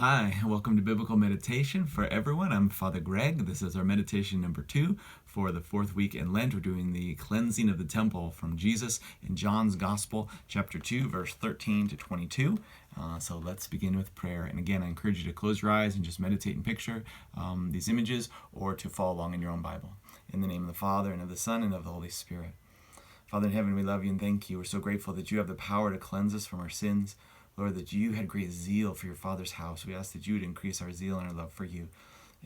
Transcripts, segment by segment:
Hi, welcome to Biblical Meditation for everyone. I'm Father Greg. This is our meditation number 2 for the 4th week in Lent. We're doing the cleansing of the temple from Jesus in John's Gospel, chapter 2, verse 13 to 22. So let's begin with prayer. And again, I encourage you to close your eyes and just meditate and picture these images, or to follow along in your own Bible. In the name of the Father, and of the Son, and of the Holy Spirit. Father in heaven, we love you and thank you. We're so grateful that you have the power to cleanse us from our sins. Lord, that you had great zeal for your Father's house. We ask that you would increase our zeal and our love for you.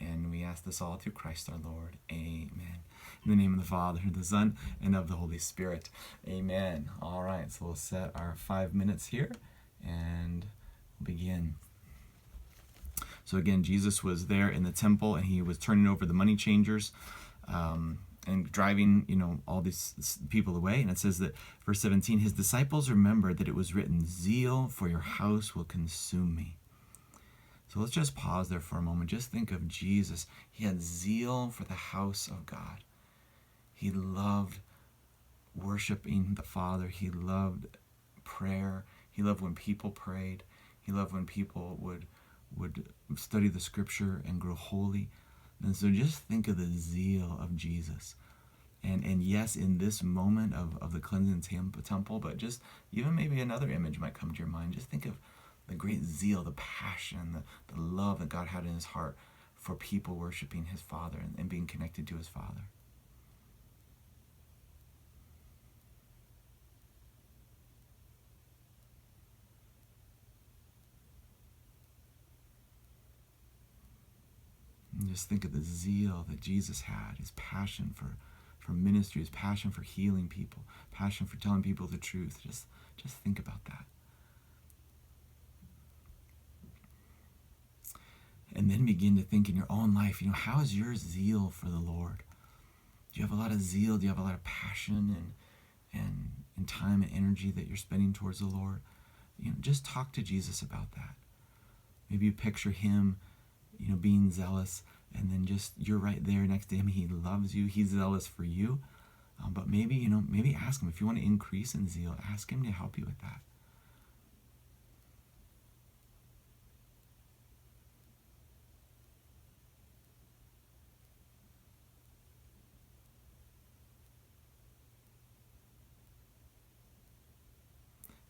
And we ask this all through Christ our Lord. Amen. In the name of the Father, and the Son, and of the Holy Spirit. Amen. All right, so we'll set our 5 minutes here and we'll begin. So again, Jesus was there in the temple and he was turning over the money changers. And driving, all these people away. And it says that, verse 17, his disciples remembered that it was written, zeal for your house will consume me. So let's just pause there for a moment. Just think of Jesus. He had zeal for the house of God. He loved worshiping the Father. He loved prayer. He loved when people prayed. He loved when people would study the scripture and grow holy. And so just think of the zeal of Jesus. And yes, in this moment of the cleansing temple, but just even maybe another image might come to your mind. Just think of the great zeal, the passion, the love that God had in his heart for people worshiping his Father and being connected to his Father. And just think of the zeal that Jesus had, his passion for ministry, his passion for healing people, passion for telling people the truth. Just think about that. And then begin to think in your own life, how is your zeal for the Lord? Do you have a lot of zeal? Do you have a lot of passion and time and energy that you're spending towards the Lord? Just talk to Jesus about that. Maybe you picture him, being zealous, and then just you're right there next to him. He loves you. He's zealous for you. But maybe ask him if you want to increase in zeal. Ask him to help you with that.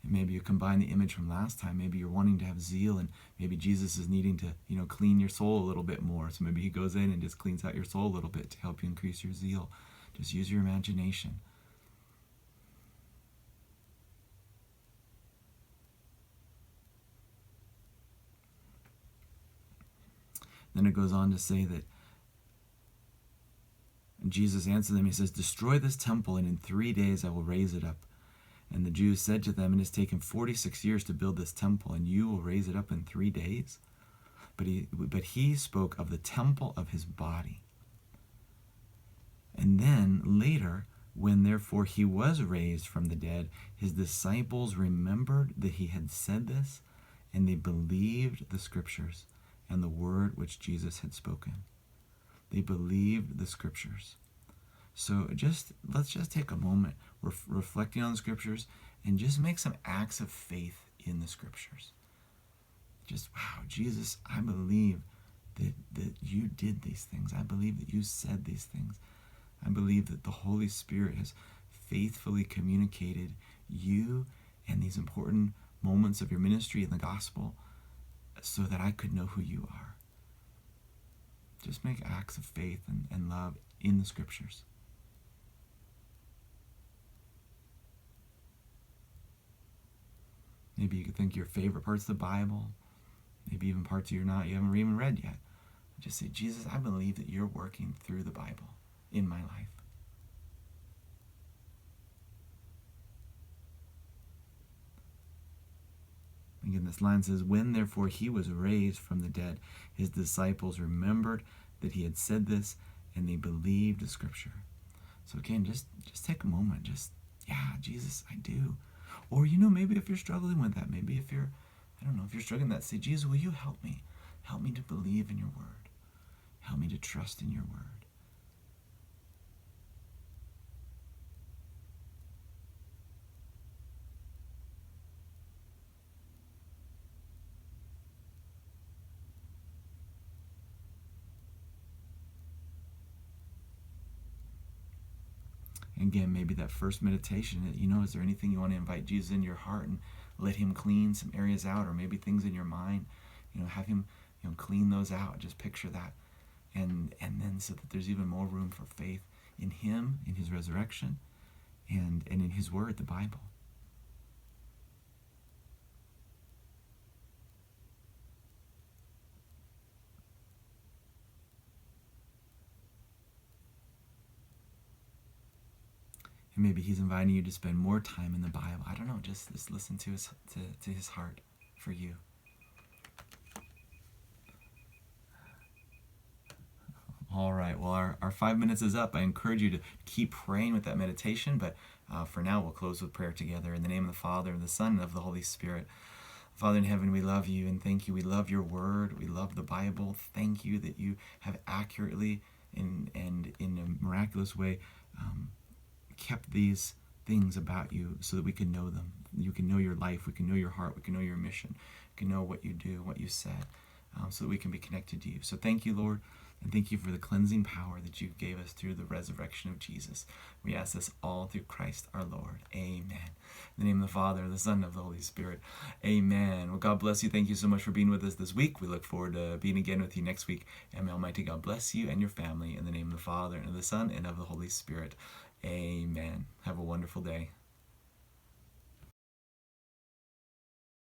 And maybe you combine the image from last time. Maybe you're wanting to have zeal, and maybe Jesus is needing to, clean your soul a little bit more. So maybe he goes in and just cleans out your soul a little bit to help you increase your zeal. Just use your imagination. Then it goes on to say that Jesus answered them. He says, destroy this temple, and in 3 days I will raise it up. And the Jews said to them, it has taken 46 years to build this temple, and you will raise it up in 3 days? But he spoke of the temple of his body. And then later, when therefore he was raised from the dead, his disciples remembered that he had said this, and they believed the scriptures and the word which Jesus had spoken. They believed the scriptures. So let's just take a moment reflecting on the scriptures and just make some acts of faith in the scriptures. Just, wow, Jesus, I believe that you did these things. I believe that you said these things. I believe that the Holy Spirit has faithfully communicated you and these important moments of your ministry in the gospel so that I could know who you are. Just make acts of faith and love in the scriptures. Maybe you could think your favorite parts of the Bible, maybe even parts you haven't even read yet. Just say, Jesus, I believe that you're working through the Bible in my life. Again, this line says, when therefore he was raised from the dead, his disciples remembered that he had said this, and they believed the scripture. So again, just take a moment. Yeah, Jesus, I do. Or, maybe if you're struggling with that, maybe if you're struggling with that, say, Jesus, will you help me? Help me to believe in your word. Help me to trust in your word. Again, maybe that first meditation, is there anything you want to invite Jesus into your heart and let him clean some areas out, or maybe things in your mind, have him, clean those out. Just picture that. And then so that there's even more room for faith in him, in his resurrection, and in his word, the Bible. And maybe he's inviting you to spend more time in the Bible. I don't know, just listen to his heart for you. All right, well, our 5 minutes is up. I encourage you to keep praying with that meditation, but for now, we'll close with prayer together. In the name of the Father, and the Son, and of the Holy Spirit. Father in heaven, we love you and thank you. We love your word. We love the Bible. Thank you that you have accurately and in a miraculous way kept these things about you so that we can know them. You can know your life. We can know your heart. We can know your mission. We can know what you do, what you said, so that we can be connected to you. So thank you, Lord, and thank you for the cleansing power that you gave us through the resurrection of Jesus. We ask this all through Christ our Lord. Amen. In the name of the Father, the Son, and of the Holy Spirit. Amen. Well, God bless you. Thank you so much for being with us this week. We look forward to being again with you next week. And may Almighty God bless you and your family. In the name of the Father, and of the Son, and of the Holy Spirit. Amen. Have a wonderful day.